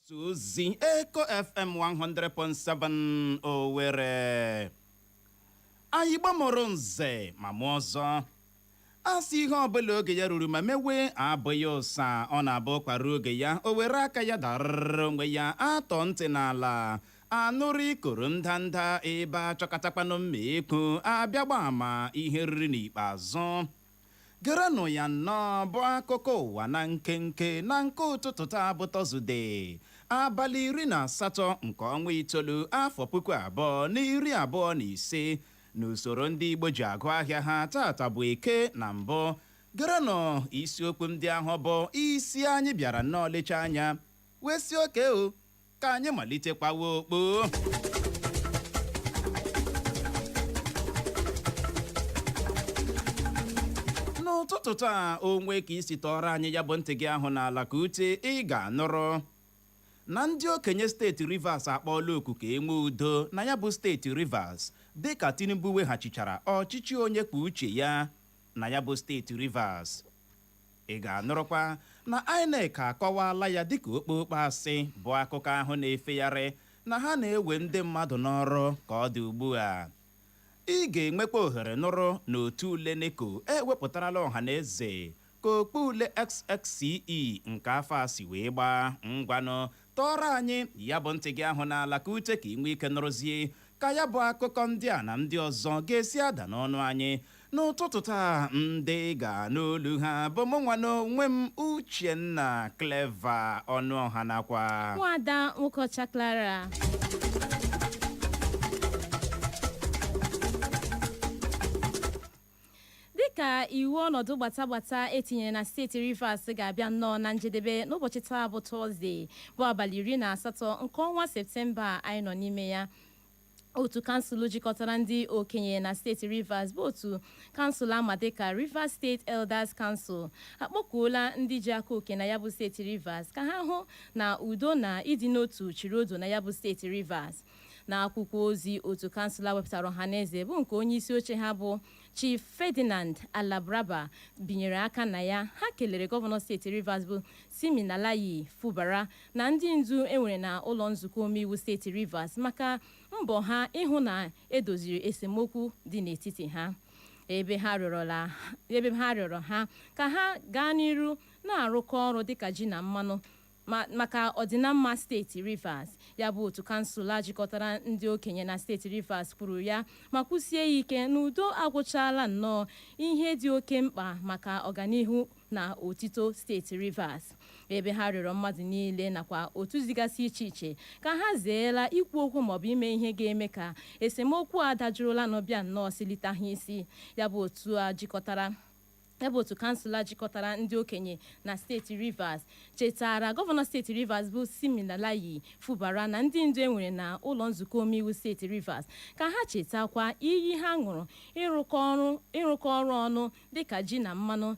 Suzi Eko FM 100.7 Owerri. Anyị gbamọrọ nze ma mụ ọzọ. Asị ihe ọbụla oge ya ruru ma mewe abụghị ụsa ọ na-abụ kwara oge ya o were aka ya darịrị onwe ya atọ ntị n'ala anụrụ ikoro ndanda ebe achọkatakwanụ mma ekwu abịa gba ama ihe riri n'ikpeazụ. Gerenụ ya nnọọ bụ akụkọ ụwa na nkenke na nke ụtụtụ taa bụ Tọzụde abalị 18 nke ọnwa itoolu afọ 2025 n'usoro ndị Igbo ji agụ ahịa ha tata bụ Eke na mbụ. Gerenụ isiokwu ndị ahụ bụ isi anyị bịara nnọọ lecha anya wee si oke o ka anyị malitekwawa okpo. N'ụtụtụ taa onwe ka isi tọrọ anyị ya bụ ntị gị ahụ n'ala ka ute ị ga-anụrụ na ndị okenye steeti Rivers akpọọla oku ka enwe udo na ya bụ steeti Rivers dịka Tinubu weghachichara ọchịchị onye kwuo uche ya na ya bụ steeti Rivers. Ị ga-anụrụkwa na INEC akọwala ya dịka okpokpo asị bụ akụkọ ahụ na-efegharị na ha na-ewe ndị mmadụ n'ọrụ ka ọ dị ugbu a. Ị ga-enwekwa ohere nụrụ n'otu ule NECO ewepụtarala ọha na eze ka okpu ule XXCE nke afọ a si wee gbaa. Ngwanụ tọrọ anyị ya bụ ntị gị ahụ n'ala ka ute ka ị nwee ike nụrụzie ka ya bụ akụkọ ndị a na ndị ọzọ ga-esi ada n'ọnụ anyị n'ụtụtụ taa. Ndị ga n'olu ha bụ mụ nwa n'onwe m Uchenna Clever Ọnụọha nakwa Nwada Nwokocha Clara. Dịka iwu ọnọdụ gbata etinyere na steeti Rivers ga-abịa nnọọ na njedebe n'ụbọchị taa bụ Tọzdee bụ abalị 18 nke ọnwa Septemba anyị nọ n'ime ya. Otu kansụl jikọtara ndị okenye na steeti Rivers bụ otu kansụl ama dịka Rivers State Elders Council akpọkuola ndị ji aka oke na ya bụ steeti Rivers ka ha hụ na udo na ịdị n'otu chịrị odo na ya bụ steeti Rivers. N'akwụkwọ ozi otu kansụl wepụtara ọhaneze bụ nke onye isi oche ha bụ Chief Ferdinand Alabraba binyere aka na ya. Ha kelere gọvanọ steeti Rivers bụ Siminalayi Fubara na ndị ndu enwere na ụlọ nzukọ omeiwu steeti Rivers maka mbọ ha ịhụ na edoziri esemokwu dị n'etiti ha. Ebe ha rịọrọ ha ka ha gaa n'iru na-arụkọ ọrụ dịka ji na mmanụ maka ọdịnamma steeti Rivers. Ya bụ otu kansụl jikọtara ndị okenye na steeti Rivers kwuru ya ma kwụsie ya ike na udo agwụchala nnọọ ihe dị oke mkpa maka ọganihu na otito steeti Rivers. Ebe ha rịọrọ mmadụ niile nakwa otu zigasị iche iche ka ha zeela ikwu okwu maọbụ ime ihe ga-eme ka esemokwu a dajụrụla n'ọbịa nnọọ silite ha isi. Ya bụ otu kansụl jikọtara ndị okenye na steeti Rivers chetara gọvanọ steeti Rivers bụ Siminalayi Fubara na ndị ndu enwere na ụlọ nzukọ omeiwu steeti Rivers ka ha chetakwa iyi ha ṅụrụ ịrụkọ ọrụ ọnụ dịka ji na mmanụ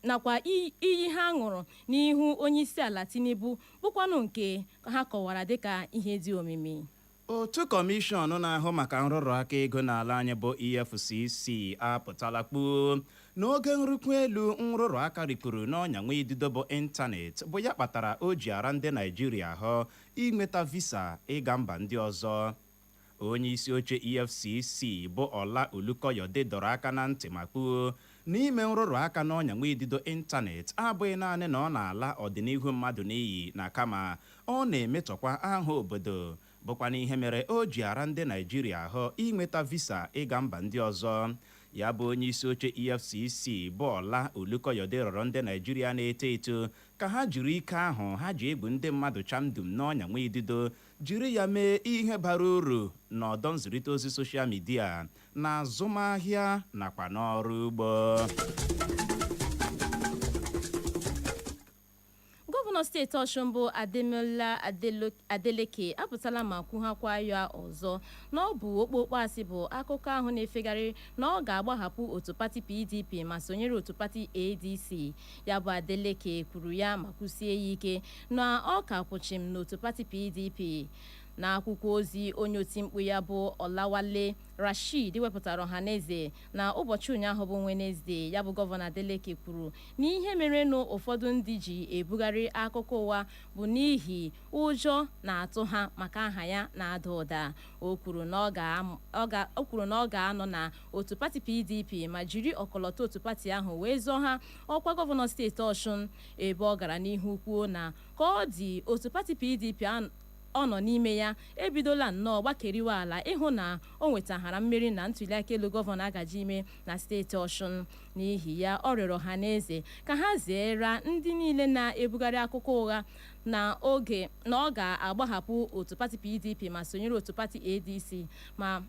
nakwa iyi ha ṅụrụ n'ihu onye isi ala Tinubu bụkwanụ nke ha kọwara dịka ihe dị omimi. Otu kọmishọn na-ahụ maka nrụrụ aka ego n'ala anyị bụ EFCC apụtala kpuo n'oge nrụkwu elu nrụrụ aka rikpuru n'ọnya nwe idido bụ ịntanetị bụ ya kpatara o ji ara ndị Naịjirịa ahụ inweta visa ịga mba ndị ọzọ. Onye isi oche EFCC bụ Ola Olukoyode dọrọ aka na ntị ma kpuo n'ime nrụrụ aka n'ọnya nwe idido ịntanetị abụghị naanị na ọ na-ala ọdịnihu mmadụ n'iyi na kama ọ na-emetọkwa aha obodo bụkwa n'ihe mere o ji ara ndị Naịjirịa ahụ inweta visa ịga mba ndị ọzọ. Ya bụ onye isi oche EFCC bụ Ola Olukoyode rọrọ ndị Naịjirịa na-eto eto ka ha jiri ike ahụ ha ji egbu ndị mmadụ chamdum n'ọnya nwe idido jiri ya mee ihe bara uru n'ọdọ nzirịta ozi soshal midia na azụmahịa nakwa n'ọrụ ugbo. Gọvanọ steeti Ọshụn bụ Ademola Adeleke apụtala ma kwughakwa ya ọzọ na ọ bụ okpokpo asị bụ akụkọ ahụ na-efegharị na ọ ga-agbahapụ otu pati PDP ma sonyere otu pati ADC. Ya bụ Adeleke kwuru ya ma kwụsie ya ike na ọ ka kwụchim n'otu pati PDP na akwụkwọ ozi onye oti mkpu ya bụ Ọlawale Rashid wepụtara ọhaneze na ụbọchị ụnyaahụ bụ Wenesde. Ya bụ gọvanọ Adeleke kwuru na ihe merenụ ụfọdụ ndị ji ebugharị akụkọ ụwa bụ n'ihi ụjọ na-atụ ha maka aha ya na-ada ụda. O kwuru na ọ ga-anọ na otu pati PDP ma jiri ọkọlọtọ otu pati ahụ wee zọọ ha ọkwa gọvanọ steeti Ọshụn, ebe ọ gara n'ihu kwuo na ka ọ dị otu pati PDP ọ nọ n'ime ya ebidola nnọọ gbakeriwe ala ịhụ na o nwetaghara mmeri na ntuliaka elu gọvanọ agaji ime na steeti Ọshụn. N'ihi ya ọ rịọrọ ọhaneze ka ha zeere ndị niile na-ebugharị akụkọ ụgha na ọ ga-agbahapụ otu pati PDP ma sonyere otu pati ADC, ma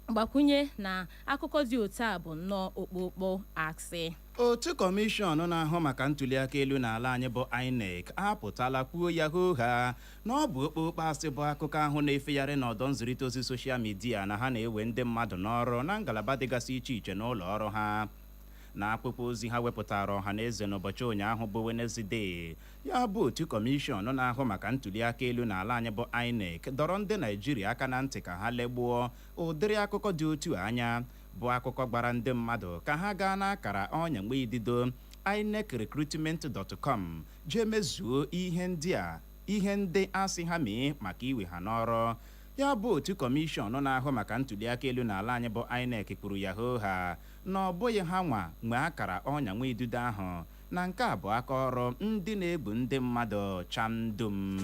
gbakwunye na akụkọ dị otu a bụ nnọọ okpokpo asị. Otu kọmishọn na-ahụ maka ntuliaka elu n'ala anyị bụ INEC apụtala kwuo ya ha na ọ bụ okpokpo asị bụ akụkọ ahụ na-efegharị n'ọdọ nzirịta ozi soshal midia na ha na-ewe ndị mmadụ n'ọrụ na ngalaba dịgasị iche iche n'ụlọ ọrụ ha. Na akwụkwọ ozi ha wepụtara ọhaneze n'ụbọchị ụnyaahụ bụ Wenesde, ya bụ otu kọmishọn na-ahụ maka ntuliaka elu n'ala anyị bụ INEC dọrọ ndị Naijiria aka na ntị ka ha legbuo ụdịrị akụkọ dị otu anya bụ akụkọ gbara ndị mmadụ ka ha gaa n'akara ọnya mgbe idido inecrecruitment.com jee mezuo ihe ndị asị ha mee maka iwe ha n'ọrụ. Ya bụ otu kọmishọn na-ahụ maka ntuliaka elu n'ala anyị bụ INEC kwuru ya ha na ọ bụghị ha nwe akara ọnya nwa idudo ahụ, na nke a bụ aka ọrụ ndị na-egbu ndị mmadụ chamdum.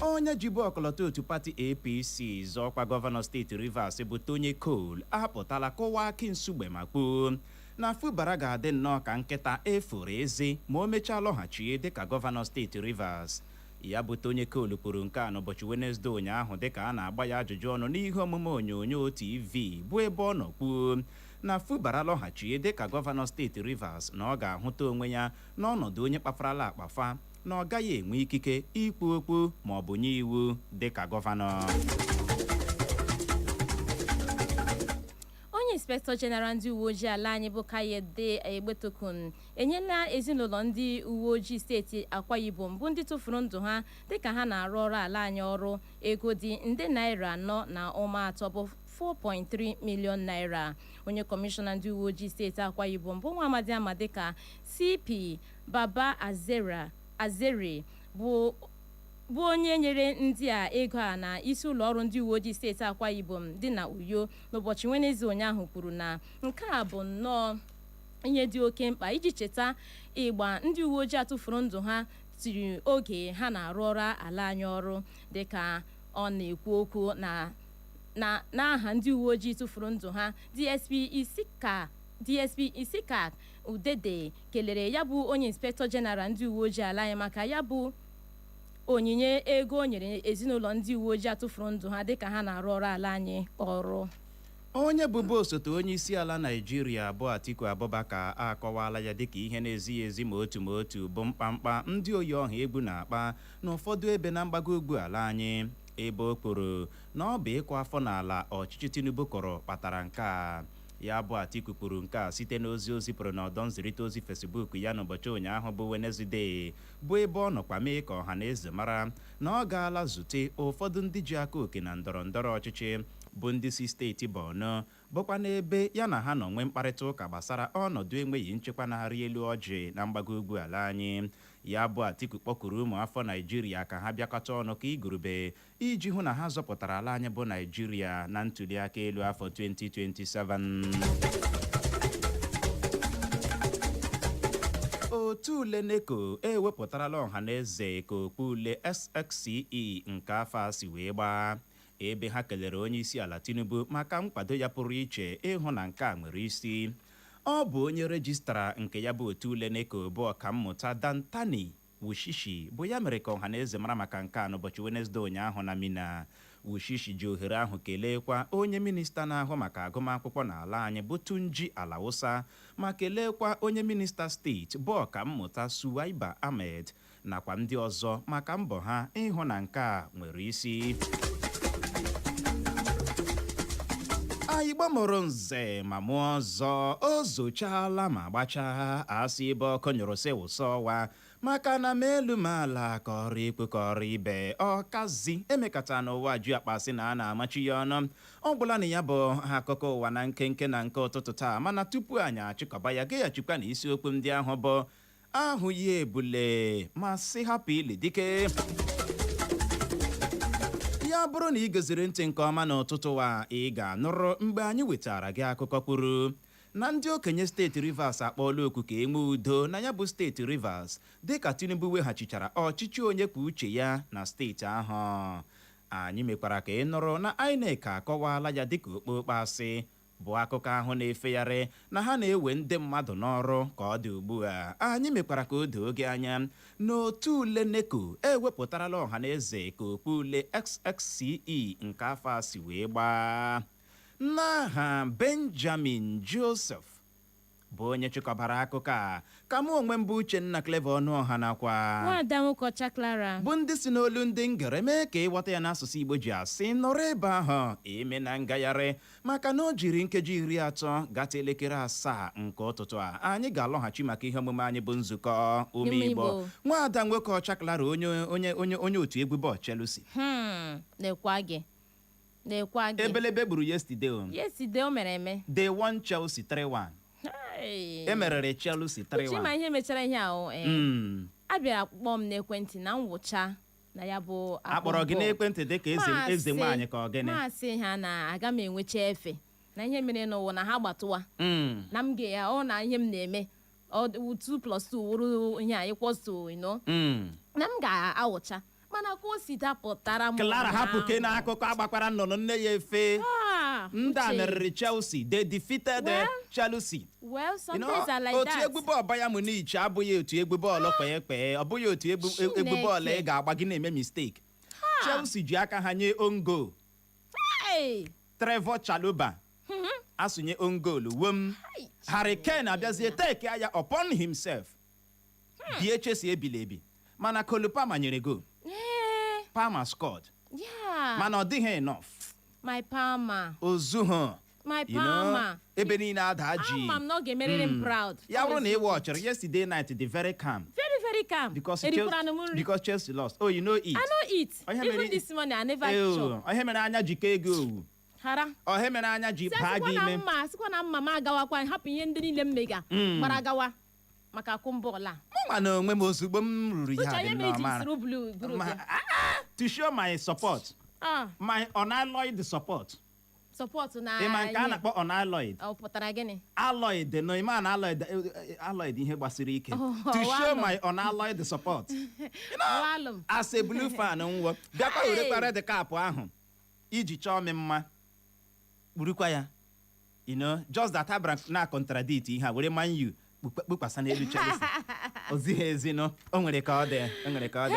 Onye jibu ọkọlọtọ otu pati APC zọọkwa gọvanọ steeti Rivers bụ Tony Cole apụtala kụwa akị nsugbe ma kwuo na Fubara ga-adị nnọọ ka nkịta eforo eze ma o mechaa lọghachie dịka gọvanọ steeti Rivers. Ya bụ Tony Cole kwuru nke a n'ụbọchị Wenesde ụnyaahụ dịka a na-agba ya ajụjụ ọnụ n'ihe omume onyonyo TV bụ ebe ọ nọ kwuo na Fubara lọghachie dịka gọvanọ steeti Rivers na ọ ga-ahụta onwe ya n'ọnọdụ onye kpafarala akpafa na ọ gaghị enwe ikike ikwu okwu ma ọ bụ nye iwu dịka gọvanọ. Onye inspektọ jeneral ndị uwe ojii ala anyị bụ Kayode Egbetokun enyela ezinụlọ ndị uwe ojii steeti Akwa Ibom bụ ndị tụfuru ndụ ha dịka ha na-arụ ọrụ ala anyị ọrụ ego dị nde naira 4.3 bụ 4.3 million naira. Onye kọmishọna ndị uwe ojii steeti Akwa Ibom bụ nwa amadi ama dịka CP Baba Azere bụ onye nyere ndị a ego a na isi ụlọ ọrụ ndị uwe ojii steeti Akwa Ibom dị na Uyo n'ụbọchị Wenesde ụnyaahụ kwuru na nke a bụ nnọọ ihe dị oke mkpa iji cheta ịgba ndị uwe ojii atụfuru ndụ ha tiri oge ha na-arụ ọrụ ala anyị ọrụ, dịka ọ na-ekwu okwu n'aha ndị uwe ojii tụfuru ndụ ha. DSP Isika Udede kelere ya bụ onye inspektọ jeneral ndị uwe ojii ala anyị maka ya bụ onyinye ego o nyere ezinụlọ ndị uwe ojii atụfuru ndụ ha dịka ha na-arụ ọrụ ala anyị ọrụ. Onye bụbu osote onye isi ala Naịjirịa bụ Atiku Abubakar akọwala ya dịka ihe na-ezighị ezi ma otu bụ mkpamkpa ndị oyi ọha egwu na-akpa n'ụfọdụ ebe na mgbago ugwu ala anyị, ebe o kwuru na ọ bụ ịkụ afọ n'ala ọchịchị Tinubu kọrọ kpatara nke a. Ya bụ Atiku kwuru nke a site n'ozi o zipụrụ n'ọdọ nzirịta ozi Facebook ya n'ụbọchị ụnyaahụ bụ Wenesde, bụ ebe ọ nọkwa mee ka ọha na eze mara na ọ gaala zute ụfọdụ ndị ji aka oke na ndọrọ ndọrọ ọchịchị bụ ndị si steeti Borno, bụkwa n'ebe ya na ha nọ nwee mkparịta ụka gbasara ọnọdụ enweghị nchekwa na-arị elu ọjị na mgbago ugwu ala anyị. Ya bụ Atiku kpọkuru ụmụafọ Naịjirịa ka ha bịakọta ọnụ ka igurube iji hụ na ha zọpụtara ala anyị bụ Naịjirịa na ntuliaka elu afọ 2027. Otu ule NECO ewepụtarala ọhaneze ka okpu ule SXCE nke afọ a si wee gbaa, ebe ha kelere onye isi ala Tinubu maka nkwado ya pụrụ iche ịhụ na nke a nwere isi. Ọ bụ onye rejistra nke ya bụ otu ule NECO bụ ọkammụta Dantani Wushishi bụ ya mere ka ọhaneze mara maka nke a n'ụbọchị Wenesde ụnyaahụ na Mina. Wushishi ji ohere ahụ keleekwa onye minista na-ahụ maka agụmakwụkwọ n'ala anyị bụ Tunji Alawusa ma keleekwa onye minista steeti bụ ọkammụta Suwaiba Ahmed nakwa ndị ọzọ maka mbọ ha ịhụ na nke a nwere isi. Igbo Igbo mụrụ nze ma mụọ ọzọ o zochala ma gbachaa asị ebe ọkụ nyụrụ sị wụsọwa maka na ma elu ma ala kọrọ ikwe kọrọ ibe ọkazi emekata n'ụwa ju akpasị na a na-amachi ya ọnụ ọ gwụla na ya bụ akụkọ ụwa na nkenke na nke ụtụtụ taa mana tupu anyị achịkọba ya gaghachikwa na isiokwu ndị ahụ bụ ahụ ya ebule ma sị hapụ ili dike ya bụrụ na ị goziri ntị nke ọma n'ụtụtụ a ị ga-anụrụ mgbe anyị wetara gị akụkọ kwuru na ndị okenye steeti Rivers akpọọla oku ka enwe udo na ya bụ steeti Rivers dịka Tinubu weghachichara ọchịchị onye kwuo uche ya na steeti ahụ. Anyị mekwara ka ị nụrụ na INEC akọwala ya dịka okpokpo asị bụ akụkọ ahụ na-efegharị na ha na-ewe ndị mmadụ n'ọrụ ka ọ dị ugbu a. Anyị mekwara ka o doo gị anya n'otu ule NECO ewepụtarala ọha na eze ka okpu ule XXCE nke afọ a si wee gbaa n'aha Benjamin Joseph bụ onye chịkọbara akụkọ a ka mụ onwe mbụ Uchenna Clever Ọnụọha nakwa Nwada Nwokocha Clara bụ ndị si n'olu ndị ngere mee ka ịghọta ya n'asụsụ Igbo ji asị nọrọ ebe ahụ eme na ngagharị maka na o jiri nkeji 30 gata elekere 7 nke ụtụtụ a anyị ga-alọghachi maka ihe omume anyị bụ nzukọ omeiwu. Nwada Nwokocha Clara onye otu egwu bọọlụ Chelsea nekwa gị ebelebe gburu yesterday o mere eme they won Chelsea 3-1 emerere Chelsea 3-1 uche ma ihe mechara ihe ahụ a bịara kpọọ m n'ekwentị na ngwụcha na ya bụ akpọrọ gị n'ekwentị dịka eze nwaanyị ka ọ gịnị masị ha na aga m enwecha efe na ihe mere n'ụwa na ha gbatụwa na m ga ya ọ na ihe m na-eme 2+2 wụrụ ihe a equals to na m ga-awụcha mana ka o si dapụtara m Clara hapụ ke n'akụkọ agbakwara nnụnụ nne ya efe ndị a meriri Chelsea they defeated Chelsea. Well, some days are like otu that. egwu bọọlụ Bayern Munich abụghị otu egwu bọọlụ kpee ọ bụghị otu egwu bọọlụ ị ga-agba gị na-eme mistake. Chelsea ji aka ha nye own goal. Trevor Chalobah asụnye own goal wom Harry Kane abịazie take ya upon himself bie Chelsea ebilebi mana Cole Palmer nyere goal. Palmer scored. Mana ọ dịghị enough. My Palmer. Ozuho. My Palmer. Ebe niile ada ji. I'm not getting him proud. Ya bụrụ na ị watchịrị yesterday night dị very calm. Very calm. Because Chelsea lost. Oh, you know it. I know it. Even this morning I never chop. Ohe mere anya ji kee gị owu. Hara. Ohe mere anya ji baa gị ime. Sikwa na mma agawakwa hapụ ihe ndị niile m mega. Gbara agawa maka akwụmbọọla. Mụ na onwe m ozugbo m ruru ya dị n'ọmara. To show my support. My unalloyed support. Support na ịma nke a na-akpọ unalloyed. Ọ pụtara gịnị? Alloyed no ịma na alloyed ihe gbasiri ike. To show my unalloyed support. As a blue fan nwo bịakwa werekwa red cap ahụ iji chọọ m mma burukwa ya just that abra na contradict ihe a were Man U kpukwasa n'elu Chelsea ozighị ezinụ o nwere ka ọ dị.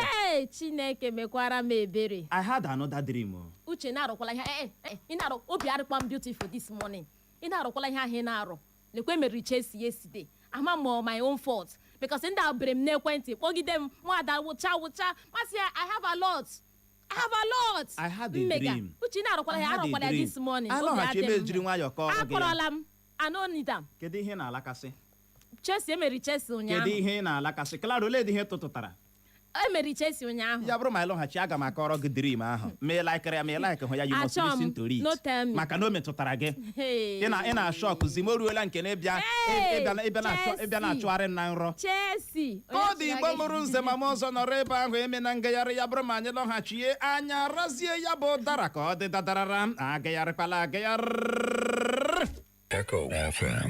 Hey, Chineke mekwara m ebere. I had another dream. Uche na-arụkwala ihe ị na-arụ obi arịkwa m beautiful this morning. Ị na-arụkwala ihe ahụ ị na-arụ lekwe meriri Chelsea yesterday ama m my own fault because ndị a bere m n'ekwentị kpọgide m nwada wụcha masị ya I have a lot. I had a dream. Uche na-arụkwala ihe arụkwala this morning. Akpọrọla m anonidam. Kedu ihe na-alakasị? Chelsea emeri Chelsea ụnyaahụ. Kedu ihe na-alakasị? Clara ole dị ihe tụtụtara? Emeri Chelsea ụnyaahụ. Ya bụrụ ma ịlọghachi aga m akọrọ gị dream ahụ. Ma like hụ ya you must listen to it. Maka na o metụtara gị. Ị na-ashọk zi m o ruola nke na ịbịa na-achụgharị na nrọ. Chelsea. Ọ dị Igbo mụrụ nze ma m ọzọ nọrọ ebe ahụ eme na ngagharị ya bụrụ ma anyị lọghachie anya razie ya bụ dara ka ọ dị dadarara agagharịkwala agagharị. Echo FM.